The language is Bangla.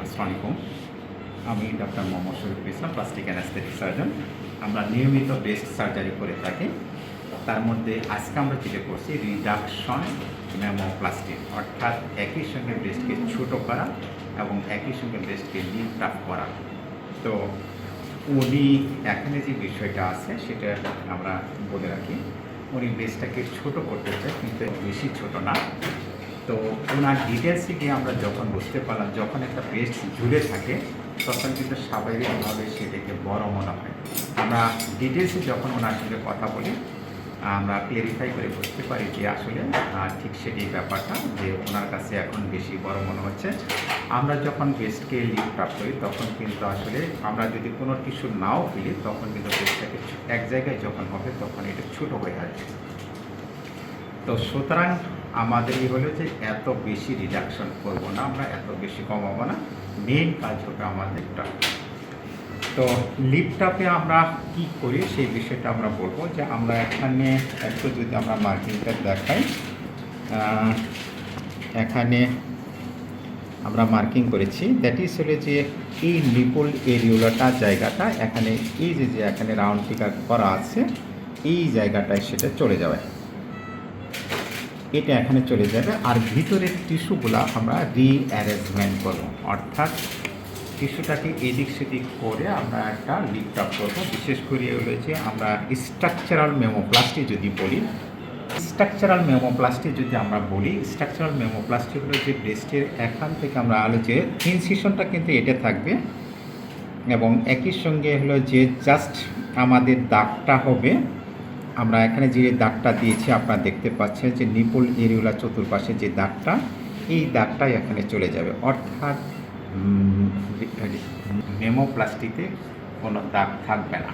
আসসালামু আলাইকুম। আমি doctor Mohammad Shariful Islam, plastic anaesthetic surgeon. আমরা নিয়মিত ব্রেস্ট সার্জারি করে থাকি। তার মধ্যে আজকে আমরা যেটা করছি রিডাকশন মেমোপ্লাস্টি, অর্থাৎ একই সঙ্গে ব্রেস্টকে ছোট করা এবং একই সঙ্গে ব্রেস্টকে লিফট আপ করা। তো উনি এখানে যে বিষয়টা আছে সেটা আমরা বলে রাখি। উনি ব্রেস্টটাকে ছোট করতে চায়, কিন্তু বেশি ছোট না। তো ওনার ডিটেলসে গিয়ে আমরা যখন বুঝতে পারলাম, যখন একটা ব্রেস্ট ঝুলে থাকে তখন কিন্তু স্বাভাবিকভাবে সেটাকে বড় মনে হয়। আমরা ডিটেলসে যখন ওনার সঙ্গে কথা বলি, আমরা ক্লিয়ারিফাই করে বুঝতে পারি যে আসলে ঠিক সেটাই ব্যাপারটা, যে ওনার কাছে এখন বেশি বড় মনে হচ্ছে। আমরা যখন ব্রেস্টকে লিফট আপ করি তখন কিন্তু আসলে আমরা যদি কোনো টিস্যু নাও ফেলি, তখন কিন্তু ব্রেস্টটাকে এক জায়গায় যখন হবে তখন এটা ছোটো হয়ে আসবে। তো সুতরাং আমাদের হলো যে এত বেশি রিডাকশন করবো না, আমরা এত বেশি কমাবো না, মেন কাজ হবে আমাদেরটা। তো লিফট আপে আমরা কি করি সেই বিষয়টা আমরা বলবো। যে আমরা এখানে একটু যদি আমরা মার্কিংটা দেখাই, এখানে আমরা মার্কিং করেছি, দ্যাট ইজ হলে যে এই নিপল এরিওলাটা জায়গাটা, এখানে এই যে এখানে রাউন্ড ফিগার করা আছে, এই জায়গাটায় সেটা চলে যাবে, এটা এখানে চলে যাবে। আর ভিতরের টিস্যুগুলো আমরা রিঅ্যারেঞ্জমেন্ট করবো, অর্থাৎ টিস্যুটাকে এদিক সেদিক করে আমরা একটা লিফট আপ করবো। বিশেষ করে হয়েছে আমরা স্ট্রাকচারাল মেমোপ্লাস্টি যদি বলি, স্ট্রাকচারাল মেমোপ্লাস্টি হলো যে ব্রেস্টের এখান থেকে আমরা যে ইনসিশনটা কিন্তু এটা থাকবে, এবং একই সঙ্গে হলো যে জাস্ট আমাদের দাগটা হবে, আমরা এখানে যে দাগটা দিয়েছি আপনারা দেখতে পাচ্ছেন যে নিপল এরিওলা চতুর্পাশে যে দাগটা, এই দাগটাই এখানে চলে যাবে। অর্থাৎ মেমোপ্লাস্টিতে কোনো দাগ থাকবে না।